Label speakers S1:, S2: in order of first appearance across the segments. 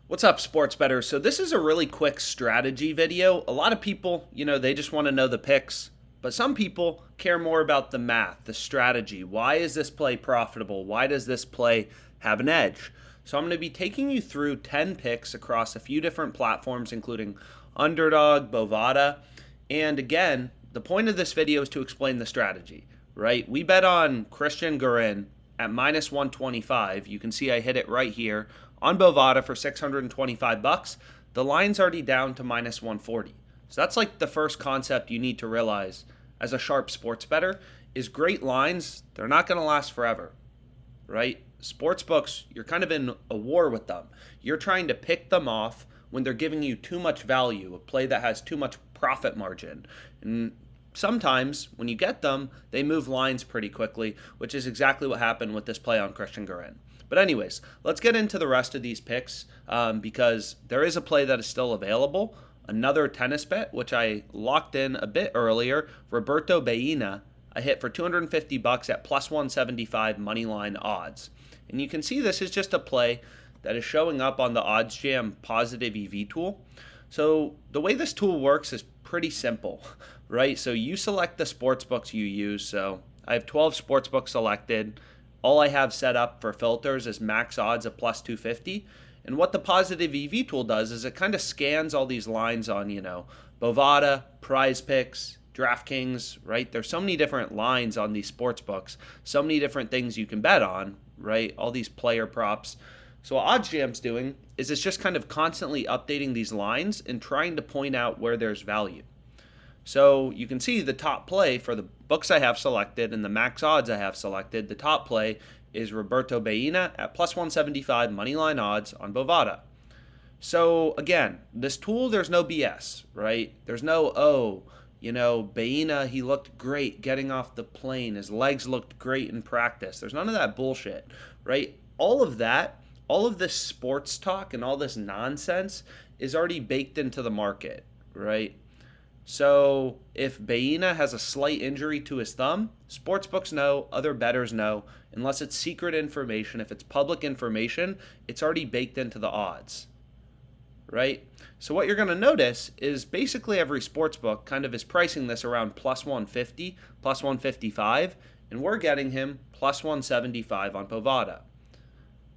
S1: What's up, sports bettors? So this is a really quick strategy video. A lot of people, they just want to know the picks, but some people care more about the math, the strategy. Why is this play profitable? Why does this play have an edge? So I'm going to be taking you through 10 picks across a few different platforms, including Underdog, Bovada, and again, the point of this video is to explain the strategy, right? We bet on Christian Guerin at minus 125. You can see I hit it right here on Bovada for 625 bucks. The line's already down to minus 140. So that's like the first concept you need to realize as a sharp sports bettor is great lines, they're not going to last forever, right? Sports books, you're kind of in a war with them. You're trying to pick them off when they're giving you too much value, a play that has too much profit margin. And sometimes when you get them, they move lines pretty quickly, which is exactly what happened with this play on Christian Guerin. But anyways, let's get into the rest of these picks because there is a play that is still available. Another tennis bet, which I locked in a bit earlier, Roberto Baena, I hit for 250 bucks at plus 175 money line odds. And you can see this is just a play that is showing up on the OddsJam positive EV tool. So the way this tool works is pretty simple, right? So you select the sports books you use. So I have 12 sports books selected. All I have set up for filters is max odds of plus 250. And what the positive EV tool does is it kind of scans all these lines on, Bovada, Prize Picks, DraftKings, right? There's so many different lines on these sports books, so many different things you can bet on, right? All these player props. So what OddsJam's doing is it's just kind of constantly updating these lines and trying to point out where there's value. So you can see the top play for the books I have selected and the max odds I have selected. The top play is Roberto Baena at plus 175 moneyline odds on Bovada. So again, this tool, there's no BS, right? There's no, Baena, he looked great getting off the plane. His legs looked great in practice. There's none of that bullshit, right? All of that, all of this sports talk and all this nonsense is already baked into the market, right? So if Baena has a slight injury to his thumb, sportsbooks know, other bettors know, unless it's secret information. If it's public information, it's already baked into the odds, right? So what you're going to notice is basically every sportsbook kind of is pricing this around plus 150, plus 155, and we're getting him plus 175 on Bovada.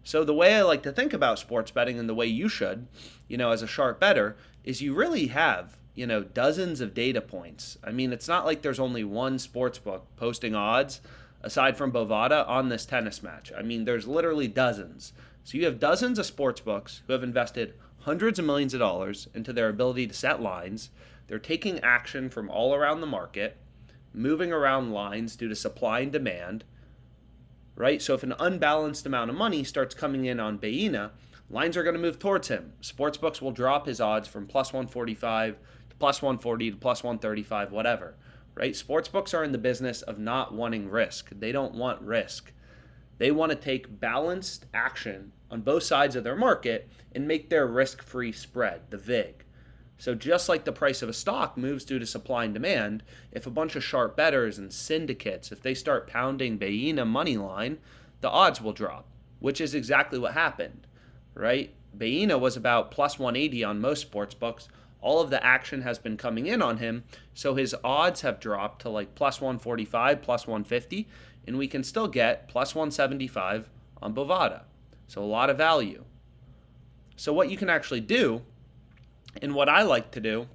S1: So the way I like to think about sports betting and the way you should, as a sharp bettor, is you really have dozens of data points. I mean, it's not like there's only one sports book posting odds aside from Bovada on this tennis match. I mean, there's literally dozens. So you have dozens of sports books who have invested hundreds of millions of dollars into their ability to set lines. They're taking action from all around the market, moving around lines due to supply and demand, right? So if an unbalanced amount of money starts coming in on Baena, lines are going to move towards him. Sportsbooks will drop his odds from plus 145 to plus 140 to plus 135, whatever, right? Sportsbooks are in the business of not wanting risk. They don't want risk. They want to take balanced action on both sides of their market and make their risk-free spread, the VIG. So just like the price of a stock moves due to supply and demand, if a bunch of sharp bettors and syndicates, if they start pounding Baena money line, the odds will drop, which is exactly what happened, right? Baena was about plus 180 on most sports books. All of the action has been coming in on him, so his odds have dropped to like plus 145, plus 150, and we can still get plus 175 on Bovada. So a lot of value. So what you can actually do, and what I like to do,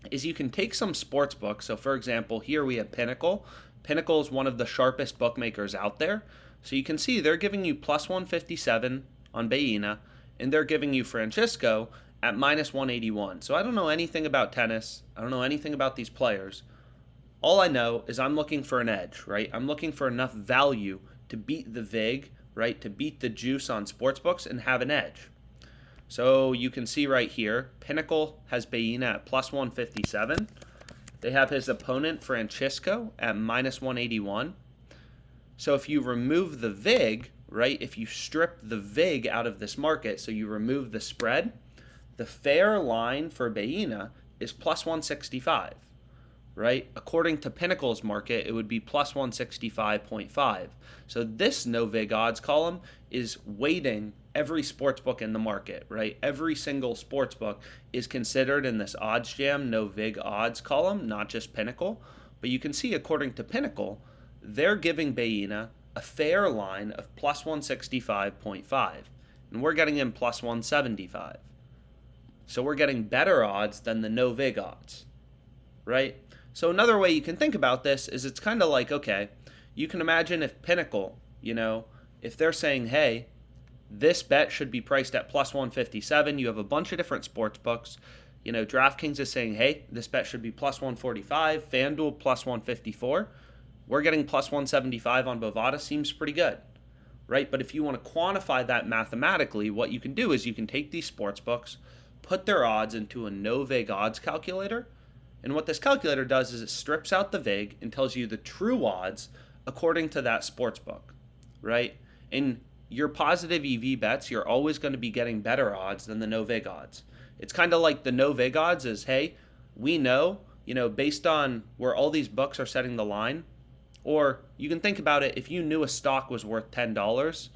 S1: is you can take some sports books. So for example, here we have Pinnacle. Pinnacle is one of the sharpest bookmakers out there. So you can see they're giving you plus 157 on Baena, and they're giving you Francisco at minus 181. So I don't know anything about tennis. I don't know anything about these players. All I know is I'm looking for an edge, right? I'm looking for enough value to beat the VIG, right? To beat the juice on sportsbooks and have an edge. So you can see right here, Pinnacle has Baena at plus 157. They have his opponent, Francisco, at minus 181. So if you remove the VIG, right, if you strip the VIG out of this market, so you remove the spread, the fair line for Baena is plus 165, right? According to Pinnacle's market, it would be plus 165.5. So this no VIG odds column is weighting every sports book in the market, right? Every single sports book is considered in this odds jam, no vig odds column, not just Pinnacle. But you can see, according to Pinnacle, they're giving Baena a fair line of plus 165.5, and we're getting him plus 175. So we're getting better odds than the no vig odds, right? So another way you can think about this is it's kind of like, okay, you can imagine if Pinnacle, if they're saying, hey, this bet should be priced at plus 157, you have a bunch of different sports books. DraftKings is saying, hey, this bet should be plus 145, FanDuel plus 154. We're getting plus 175 on Bovada, seems pretty good, right? But if you want to quantify that mathematically, what you can do is you can take these sports books, put their odds into a no vig odds calculator, and what this calculator does is it strips out the vig and tells you the true odds according to that sports book, right? And your positive EV bets, you're always going to be getting better odds than the no vig odds. It's kind of like the no vig odds is, hey, we know, based on where all these books are setting the line, or you can think about it, if you knew a stock was worth $10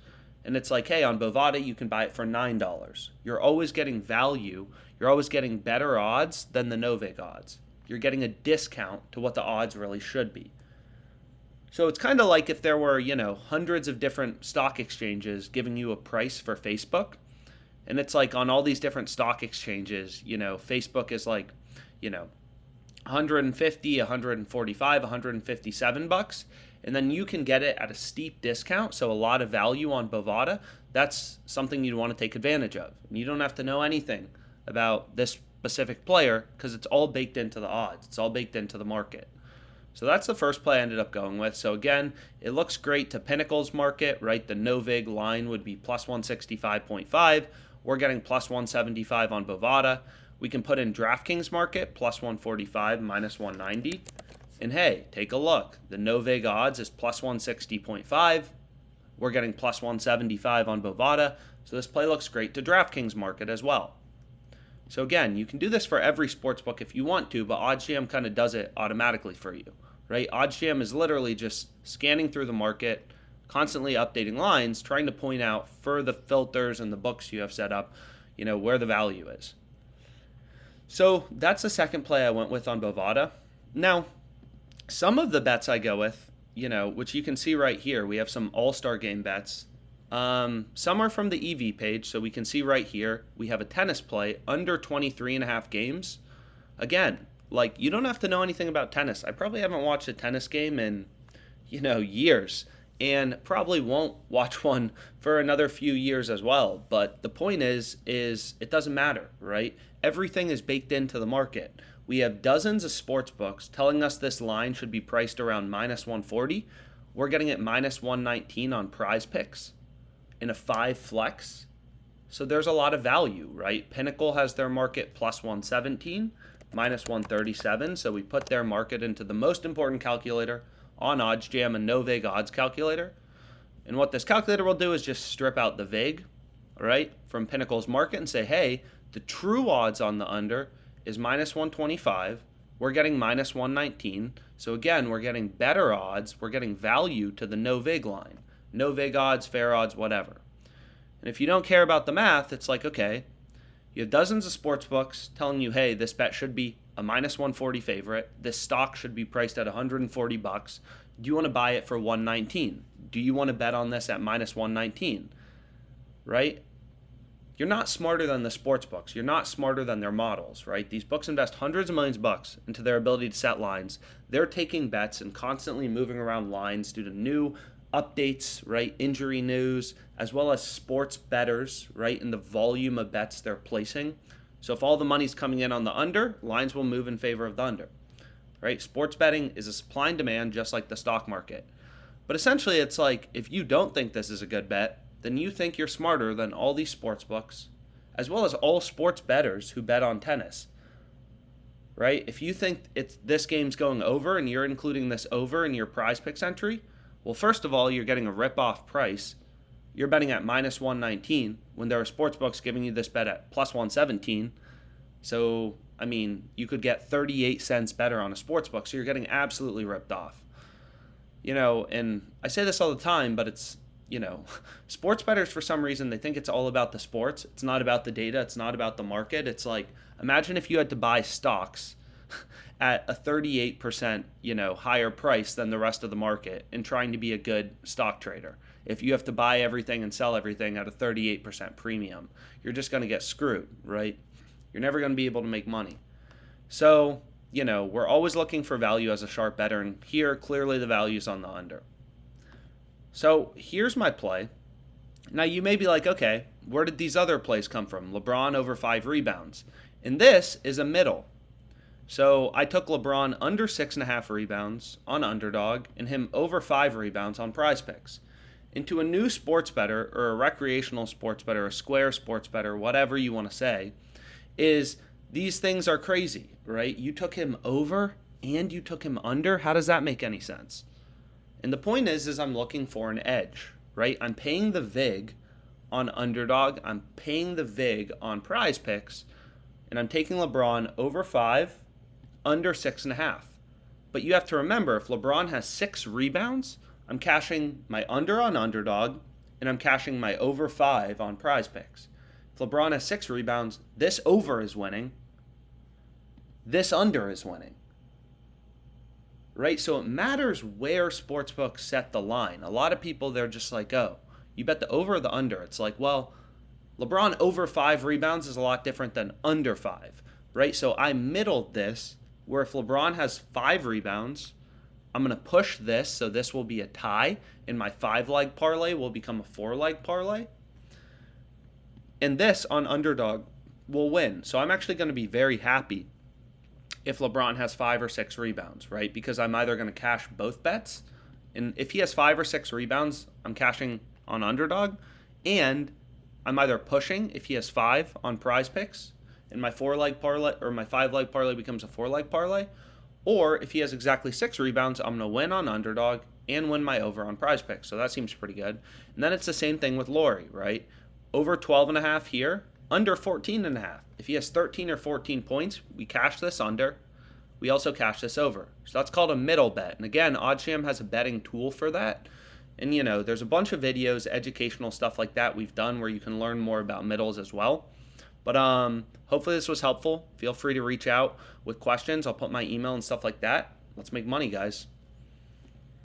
S1: and it's like, hey, on Bovada you can buy it for $9. You're always getting value. You're always getting better odds than the no vig odds. You're getting a discount to what the odds really should be. So it's kind of like if there were, hundreds of different stock exchanges giving you a price for Facebook. And it's like on all these different stock exchanges, Facebook is like, 150, 145, 157 bucks. And then you can get it at a steep discount, so a lot of value on Bovada. That's something you'd want to take advantage of. And you don't have to know anything about this specific player because it's all baked into the odds. It's all baked into the market. So that's the first play I ended up going with. So again, it looks great to Pinnacle's market, right? The no vig line would be plus 165.5. We're getting plus 175 on Bovada. We can put in DraftKings market, plus 145, minus 190. And hey, take a look. The no vig odds is plus 160.5. We're getting plus 175 on Bovada. So this play looks great to DraftKings market as well. So again, you can do this for every sportsbook if you want to, but OddsJam kind of does it automatically for you, right? OddsJam is literally just scanning through the market, constantly updating lines, trying to point out for the filters and the books you have set up, where the value is. So that's the second play I went with on Bovada. Now, some of the bets I go with, which you can see right here, we have some all-star game bets. Some are from the EV page, so we can see right here, we have a tennis play under 23.5 games. Again, you don't have to know anything about tennis. I probably haven't watched a tennis game in, years, and probably won't watch one for another few years as well. But the point is it doesn't matter, right? Everything is baked into the market. We have dozens of sports books telling us this line should be priced around minus 140. We're getting it minus 119 on Prize Picks in a 5 flex. So there's a lot of value, right? Pinnacle has their market plus 117, minus 137. So we put their market into the most important calculator on OddsJam, a no vig odds calculator. And what this calculator will do is just strip out the vig, right, from Pinnacle's market and say, hey, the true odds on the under is minus 125. We're getting minus 119. So again, we're getting better odds. We're getting value to the no vig line. No vig odds, fair odds, whatever. And if you don't care about the math, it's like, okay, you have dozens of sports books telling you, hey, this bet should be a minus 140 favorite. This stock should be priced at 140 bucks. Do you want to buy it for 119? Do you want to bet on this at minus 119? Right? You're not smarter than the sports books. You're not smarter than their models, right? These books invest hundreds of millions of bucks into their ability to set lines. They're taking bets and constantly moving around lines due to new updates, right? Injury news, as well as sports bettors, right? And the volume of bets they're placing. So if all the money's coming in on the under, lines will move in favor of the under, right? Sports betting is a supply and demand just like the stock market. But essentially it's like, if you don't think this is a good bet, then you think you're smarter than all these sports books, as well as all sports bettors who bet on tennis, right? If you think this game's going over and you're including this over in your Prize Picks entry, well, first of all, you're getting a rip-off price. You're betting at minus 119 when there are sports books giving you this bet at plus 117. So, you could get 38 cents better on a sports book, so you're getting absolutely ripped off. And I say this all the time, but it's, sports bettors, for some reason, they think it's all about the sports. It's not about the data. It's not about the market. It's like, imagine if you had to buy stocks at a 38%, higher price than the rest of the market and trying to be a good stock trader. If you have to buy everything and sell everything at a 38% premium, you're just going to get screwed, right? You're never going to be able to make money. So, we're always looking for value as a sharp bettor, and here, clearly the value's on the under. So here's my play. Now you may be like, okay, where did these other plays come from? LeBron over 5 rebounds. And this is a middle. So I took LeBron under 6.5 rebounds on underdog and him over 5 rebounds on prize picks. Into a new sports bettor, or a recreational sports bettor, a square sports bettor, whatever you want to say, is these things are crazy, right? You took him over and you took him under. How does that make any sense? And the point is I'm looking for an edge, right? I'm paying the VIG on underdog. I'm paying the VIG on prize picks. And I'm taking LeBron over 5, under 6.5. But you have to remember, if LeBron has 6 rebounds, I'm cashing my under on underdog, and I'm cashing my over 5 on prize picks. If LeBron has 6 rebounds, this over is winning. This under is winning. Right? So it matters where sportsbooks set the line. A lot of people, they're just like, oh, you bet the over or the under. It's like, well, LeBron over 5 rebounds is a lot different than under 5, right? So I middled this, where if LeBron has 5 rebounds, I'm going to push this, so this will be a tie, and my 5-leg parlay will become a 4-leg parlay. And this on underdog will win. So I'm actually going to be very happy if LeBron has 5 or 6 rebounds, right? Because I'm either going to cash both bets, and if he has 5 or 6 rebounds, I'm cashing on underdog, and I'm either pushing if he has 5 on prize picks, and my 4-leg parlay or my 5-leg parlay becomes a 4-leg parlay, or if he has exactly 6 rebounds, I'm going to win on underdog and win my over on prize picks. So that seems pretty good. And then it's the same thing with Laurie, right? Over 12.5 here, under 14.5. If he has 13 or 14 points, we cash this under. We also cash this over. So that's called a middle bet. And again, OddsJam has a betting tool for that. And there's a bunch of videos, educational stuff like that we've done where you can learn more about middles as well. But hopefully this was helpful. Feel free to reach out with questions. I'll put my email and stuff like that. Let's make money, guys.